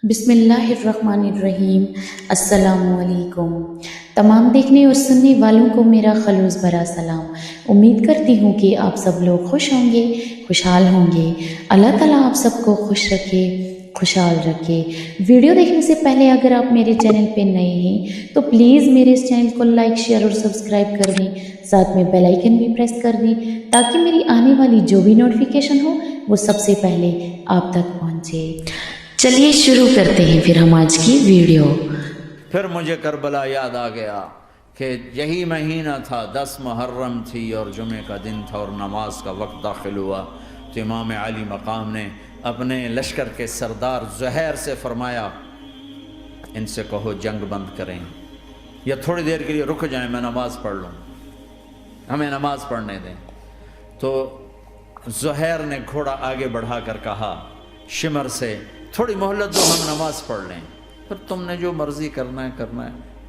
بسم اللہ الرحمن الرحیم۔ السلام علیکم تمام دیکھنے اور سننے والوں کو میرا خلوص بھرا سلام۔ امید کرتی ہوں کہ آپ سب لوگ خوش ہوں گے، خوشحال ہوں گے۔ اللہ تعالیٰ آپ سب کو خوش رکھے، خوشحال رکھے۔ ویڈیو دیکھنے سے پہلے اگر آپ میرے چینل پہ نئے ہیں تو پلیز میرے اس چینل کو لائک، شیئر اور سبسکرائب کر دیں، ساتھ میں بیل آئیکن بھی پریس کر دیں تاکہ میری آنے والی جو بھی نوٹیفیکیشن ہو وہ سب سے پہلے آپ تک پہنچے۔ چلیے شروع کرتے ہیں پھر ہم آج کی ویڈیو۔ پھر مجھے کربلا یاد آ گیا کہ یہی مہینہ تھا، 10 محرم تھی اور جمعے کا دن تھا اور نماز کا وقت داخل ہوا تو امام علی مقام نے اپنے لشکر کے سردار زہیر سے فرمایا ان سے کہو جنگ بند کریں یا تھوڑی دیر کے لیے رک جائیں، میں نماز پڑھ لوں، ہمیں نماز پڑھنے دیں۔ تو زہیر نے گھوڑا آگے بڑھا کر کہا شمر سے تھوڑی مہلت دو، ہم نماز پڑھ لیں، پھر تم نے جو مرضی کرنا ہے،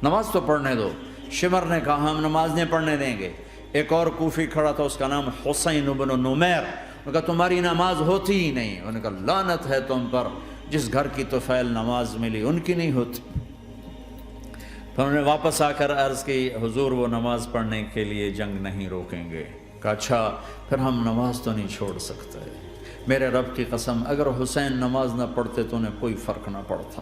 نماز تو پڑھنے دو۔ شمر نے کہا ہم نماز نہیں پڑھنے دیں گے۔ ایک اور کوفی کھڑا تھا، اس کا نام حسین بن نمیر، انہوں نے کہا تمہاری نماز ہوتی ہی نہیں۔ انہوں نے کہا لعنت ہے تم پر، جس گھر کی طفیل نماز ملی ان کی نہیں ہوتی۔ پھر انہوں نے واپس آ کر عرض کی حضور وہ نماز پڑھنے کے لیے جنگ نہیں روکیں گے۔ کہا اچھا پھر ہم نماز تو نہیں چھوڑ سکتے۔ میرے رب کی قسم اگر حسین نماز نہ پڑھتے تو انہیں کوئی فرق نہ پڑتا،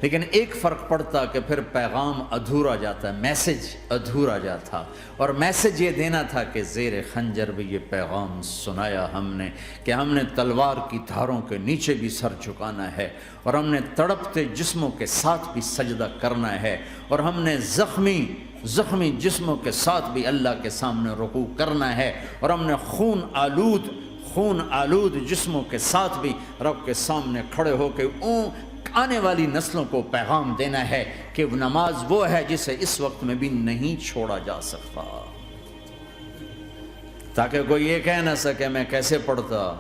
لیکن ایک فرق پڑتا کہ پھر پیغام ادھورا جاتا، میسج ادھورا جاتا، اور میسج یہ دینا تھا کہ زیر خنجر بھی یہ پیغام سنایا ہم نے کہ ہم نے تلوار کی دھاروں کے نیچے بھی سر جھکانا ہے، اور ہم نے تڑپتے جسموں کے ساتھ بھی سجدہ کرنا ہے، اور ہم نے زخمی جسموں کے ساتھ بھی اللہ کے سامنے رکوع کرنا ہے، اور ہم نے خون آلود جسموں کے ساتھ بھی رب کے سامنے کھڑے ہو کے آنے والی نسلوں کو پیغام دینا ہے کہ نماز وہ ہے جسے اس وقت میں بھی نہیں چھوڑا جا سکتا، تاکہ کوئی یہ کہہ نہ سکے میں کیسے پڑھتا،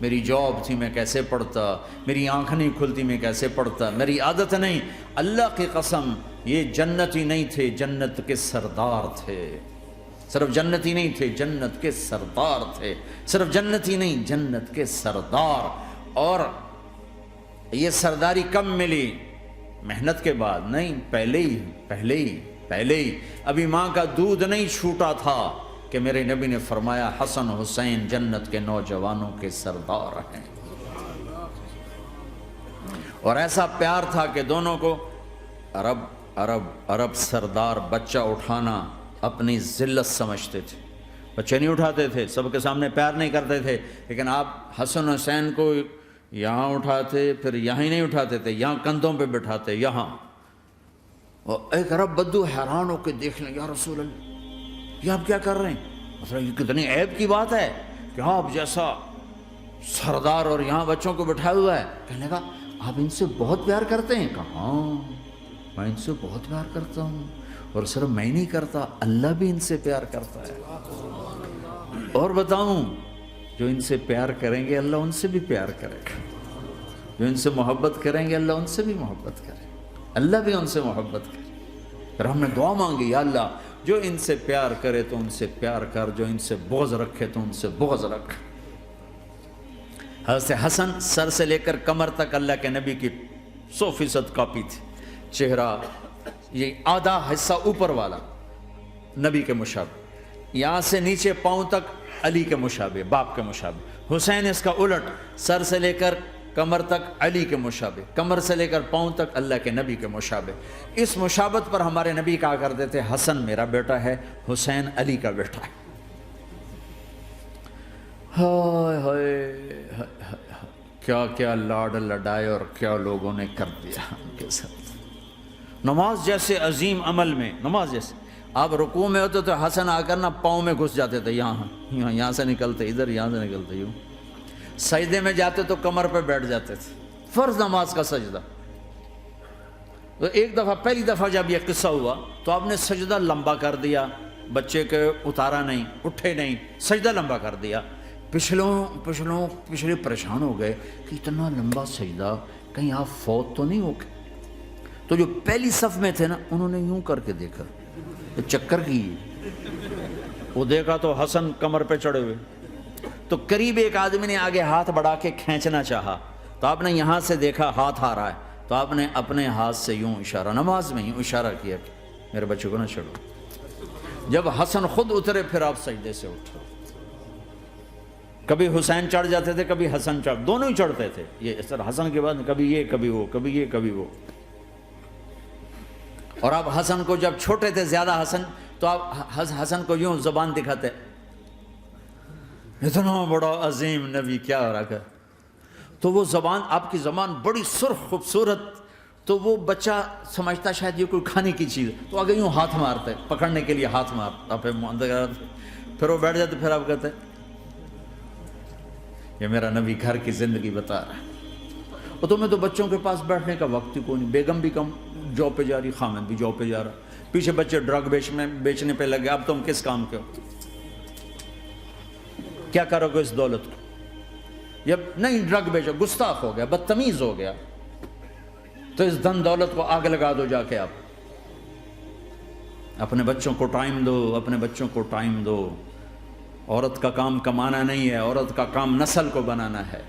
میری جاب تھی میں کیسے پڑھتا، میری آنکھ نہیں کھلتی میں کیسے پڑھتا، میری عادت نہیں۔ اللہ کی قسم یہ جنتی نہیں تھے، جنت کے سردار تھے، صرف جنتی نہیں تھے، جنت کے سردار تھے، صرف جنتی نہیں جنت کے سردار۔ اور یہ سرداری کب ملی؟ محنت کے بعد نہیں، پہلے ہی ابھی ماں کا دودھ نہیں چھوٹا تھا کہ میرے نبی نے فرمایا حسن حسین جنت کے نوجوانوں کے سردار ہیں، اور ایسا پیار تھا کہ دونوں کو عرب سردار بچہ اٹھانا اپنی ذلت سمجھتے تھے، بچے نہیں اٹھاتے تھے، سب کے سامنے پیار نہیں کرتے تھے، لیکن آپ حسن حسین کو یہاں اٹھاتے، پھر یہاں ہی نہیں اٹھاتے تھے، یہاں کندھوں پہ بٹھاتے، یہاں۔ اور ایک عرب بدو حیران ہو کے دیکھ لیں، یا رسول اللہ یہ آپ کیا کر رہے ہیں؟ مطلب یہ کتنی عیب کی بات ہے کہ آپ جیسا سردار اور یہاں بچوں کو بٹھایا ہوا ہے۔ کہنے لگا آپ ان سے بہت پیار کرتے ہیں؟ کہا ہاں میں ان سے بہت پیار کرتا ہوں، اور صرف میں نہیں کرتا، اللہ بھی ان سے پیار کرتا ہے۔ اور بتاؤں جو ان سے پیار کریں گے اللہ ان سے بھی پیار کرے گا، جو ان سے محبت کریں گے اللہ ان سے بھی محبت کرے، اللہ بھی ان سے محبت کرے۔ پھر ہم نے دعا مانگی یا اللہ جو ان سے پیار کرے تو ان سے پیار کر، جو ان سے بغض رکھے تو ان سے بغض رکھ۔ حضرت حسن سر سے لے کر کمر تک اللہ کے نبی کی 100% کاپی تھی، چہرہ یہ آدھا حصہ اوپر والا نبی کے مشابہ، یہاں سے نیچے پاؤں تک علی کے مشابہ، باپ کے مشابہ۔ حسین اس کا الٹ، سر سے لے کر کمر تک علی کے مشابہ، کمر سے لے کر پاؤں تک اللہ کے نبی کے مشابہ۔ اس مشابہت پر ہمارے نبی کہا کرتے تھے حسن میرا بیٹا ہے، حسین علی کا بیٹا ہے۔ ہائے ہائے کیا کیا لاڈ لڈائے اور کیا لوگوں نے کر دیا ان کے ساتھ۔ نماز جیسے عظیم عمل میں، نماز جیسے آپ رکوع میں ہوتے تو حسن آ کر نہ پاؤں میں گھس جاتے تھے، یہاں سے نکلتے ادھر، یہاں سے نکلتے یوں۔ سجدے میں جاتے تو کمر پہ بیٹھ جاتے تھے، فرض نماز کا سجدہ۔ تو ایک دفعہ پہلی دفعہ جب یہ قصہ ہوا تو آپ نے سجدہ لمبا کر دیا، بچے کے اتارا نہیں، اٹھے نہیں، سجدہ لمبا کر دیا۔ پچھلے پریشان ہو گئے کہ اتنا لمبا سجدہ کہیں آپ فوت تو نہیں ہو گئے؟ تو جو پہلی صف میں تھے نا انہوں نے یوں کر کے دیکھا، چکر کی وہ دیکھا تو حسن کمر پہ چڑھے ہوئے، تو قریب ایک آدمی نے آگے ہاتھ بڑھا کے کھینچنا چاہا، تو آپ نے یہاں سے دیکھا ہاتھ آ رہا ہے، تو تو آپ نے اپنے ہاتھ سے یوں اشارہ، نماز میں یوں اشارہ کیا کہ میرے بچے کو نہ چھڑو۔ جب حسن خود اترے پھر آپ سجدے سے اٹھو۔ کبھی حسین چڑھ جاتے تھے، کبھی حسن دونوں ہی چڑھتے تھے، یہ اس طرح حسن کے بعد کبھی یہ کبھی وہ، کبھی یہ کبھی وہ۔ اور آپ حسن کو جب چھوٹے تھے زیادہ حسن، تو آپ حسن کو یوں زبان دکھاتے، اتنا بڑا عظیم نبی کیا ہو رہا ہے، تو وہ زبان، آپ کی زبان بڑی سرخ خوبصورت، تو وہ بچہ سمجھتا شاید یہ کوئی کھانے کی چیز ہے، تو آگے یوں ہاتھ مارتے، پکڑنے کے لیے ہاتھ مارتا، پھر وہ بیٹھ جاتے، پھر آپ کہتے یہ میرا نبی گھر کی زندگی بتا رہا ہے۔ اور تمہیں تو بچوں کے پاس بیٹھنے کا وقت ہی کوئی نہیں، بیگم بھی کم جاب پہ جا رہی، خامد بھی جاب پہ جا رہا، پیچھے بچے ڈرگ بیچنے پہ لگے، اب تم کس کام کے ہو؟ کیا کرو گے اس دولت کو؟ جب نہیں ڈرگ بیچو، گستاخ ہو گیا، بدتمیز ہو گیا، تو اس دن دولت کو آگ لگا دو جا کے۔ آپ اپنے بچوں کو ٹائم دو، اپنے بچوں کو ٹائم دو۔ عورت کا کام کمانا نہیں ہے، عورت کا کام نسل کو بنانا ہے۔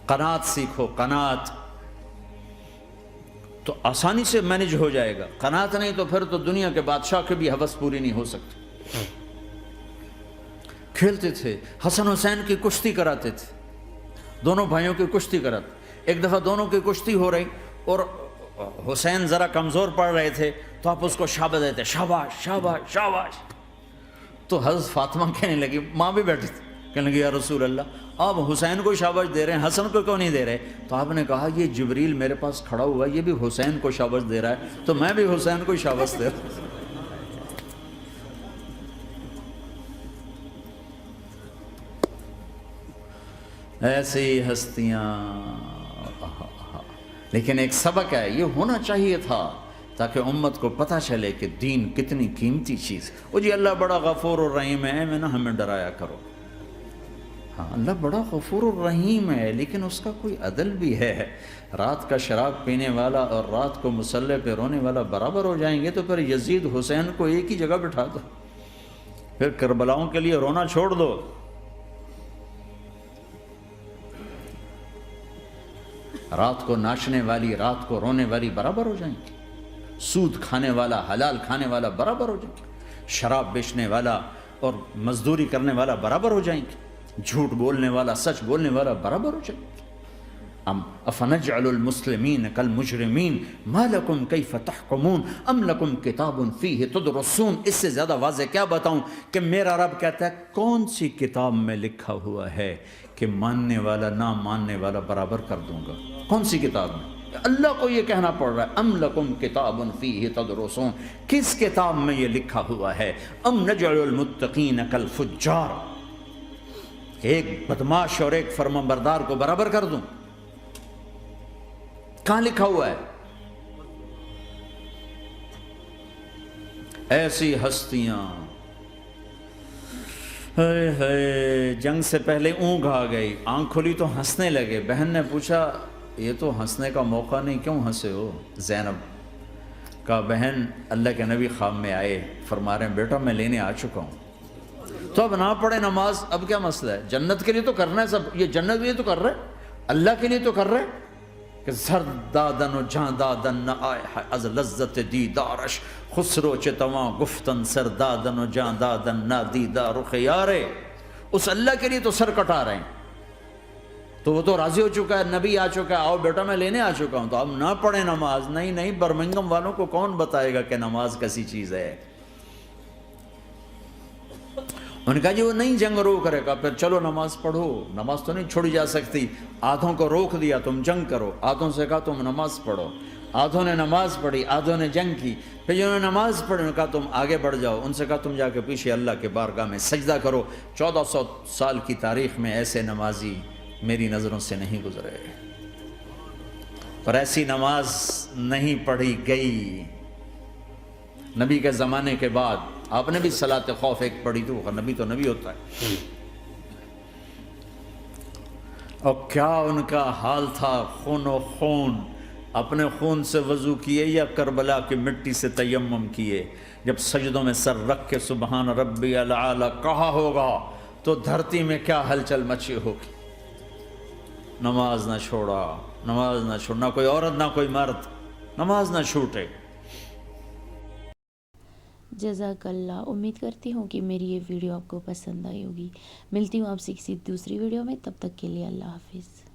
قناعت سیکھو، قناعت تو آسانی سے مینج ہو جائے گا، قناعت نہیں تو پھر تو دنیا کے بادشاہ کی بھی ہوس پوری نہیں ہو سکتی۔ کھیلتے تھے، حسن حسین کی کشتی کراتے تھے، دونوں بھائیوں کی کشتی کراتے۔ ایک دفعہ دونوں کی کشتی ہو رہی اور حسین ذرا کمزور پڑ رہے تھے، تو آپ اس کو شاباش دیتے، شاباش شاباش شاباش۔ تو حضرت فاطمہ کہنے لگی، ماں بھی بیٹھی تھی، کہنے لگی یا رسول اللہ آپ حسین کو شاباش دے رہے ہیں، حسن کو کیوں نہیں دے رہے؟ تو آپ نے کہا یہ جبریل میرے پاس کھڑا ہوا ہے، یہ بھی حسین کو شاباش دے رہا ہے، تو میں بھی حسین کو شاباش دے رہا ہوں۔ ایسی ہستیاں، لیکن ایک سبق ہے، یہ ہونا چاہیے تھا تاکہ امت کو پتہ چلے کہ دین کتنی قیمتی چیز ہے۔ وہ جی اللہ بڑا غفور الرحیم ہے، میں نہ ہمیں ڈرایا کرو۔ ہاں اللہ بڑا غفور الرحیم ہے، لیکن اس کا کوئی عدل بھی ہے۔ رات کا شراب پینے والا اور رات کو مسلح پہ رونے والا برابر ہو جائیں گے، تو پھر یزید حسین کو ایک ہی جگہ بٹھا دو، پھر کربلاؤں کے لیے رونا چھوڑ دو۔ رات کو ناچنے والی، رات کو رونے والی برابر ہو جائیں گے، سود کھانے والا، حلال کھانے والا برابر ہو جائیں گے، شراب بیچنے والا اور مزدوری کرنے والا برابر ہو جائیں گے، جھوٹ بولنے والا، سچ بولنے والا برابر ہو جائیں گے۔ افنجعل المسلمین کالمجرمین ما لکم کیف تحکمون ام لکم کتاب فیہ تدرسون۔ اس سے زیادہ واضح کیا بتاؤں کہ میرا رب کہتا ہے کون سی کتاب میں لکھا ہوا ہے کہ ماننے والا نہ ماننے والا برابر کر دوں گا؟ کون سی کتاب میں؟ اللہ کو یہ کہنا پڑ رہا ہے ام لکم کتاب فیہ تدرسون، کس کتاب میں یہ لکھا ہوا ہے؟ ام نجعل المتقین کالفجار، ایک بدماش اور ایک فرمانبردار کو برابر کر دوں؟ کہاں لکھا ہوا ہے؟ ایسی ہستیاں، جنگ سے پہلے اونگ آ گئی، آنکھ کھلی تو ہنسنے لگے۔ بہن نے پوچھا یہ تو ہنسنے کا موقع نہیں، کیوں ہنسے ہو؟ زینب کہا بہن اللہ کے نبی خواب میں آئے، فرما رہے ہیں بیٹا میں لینے آ چکا ہوں، تو اب نہ پڑھے نماز، اب کیا مسئلہ ہے؟ جنت کے لیے تو کرنا ہے سب، یہ جنت کے لیے تو کر رہے، اللہ کے لیے تو کر رہے کہ زر دادن و جان دادن نہ آئے از لذت دیدارش، خسرو چتواں گفتن سر دادن و جان دادن نہ دیدہ رخ یارے۔ اس اللہ کے لیے تو سر کٹا رہے ہیں، تو وہ تو راضی ہو چکا ہے، نبی آ چکا ہے، آؤ بیٹا میں لینے آ چکا ہوں، تو اب نہ پڑھیں نماز؟ نہیں نہیں، برمنگم والوں کو کون بتائے گا کہ نماز کیسی چیز ہے؟ انہوں نے کہا جی وہ نہیں جنگ روک کرے گا، پھر چلو نماز پڑھو، نماز تو نہیں چھوڑی جا سکتی۔ آدھوں کو روک دیا تم جنگ کرو، آدھوں سے کہا تم نماز پڑھو، آدھوں نے نماز پڑھی، آدھوں نے جنگ کی۔ پھر جنہوں نے نماز پڑھی انہوں نے کہا تم آگے بڑھ جاؤ، ان سے کہا تم جا کے پیچھے اللہ کے بارگاہ میں سجدہ کرو۔ 1400 سال کی تاریخ میں ایسے نمازی میری نظروں سے نہیں گزرے، پر ایسی نماز نہیں پڑھی گئی نبی کے زمانے کے بعد۔ آپ نے بھی صلاۃ خوف ایک پڑھی تھی، وہ نبی تو نبی ہوتا ہے، اور کیا ان کا حال تھا، خون و خون، اپنے خون سے وضو کیے یا کربلا کی مٹی سے تیمم کیے؟ جب سجدوں میں سر رکھ کے سبحان ربی الاعلی کہا ہوگا تو دھرتی میں کیا ہلچل مچی ہوگی۔ نماز نہ چھوڑا، نماز نہ چھوڑ، نہ کوئی عورت نہ کوئی مرد، نماز نہ چھوٹے۔ جزاک اللہ۔ امید کرتی ہوں کہ میری یہ ویڈیو آپ کو پسند آئی ہوگی۔ ملتی ہوں آپ سے کسی دوسری ویڈیو میں، تب تک کے لیے اللہ حافظ۔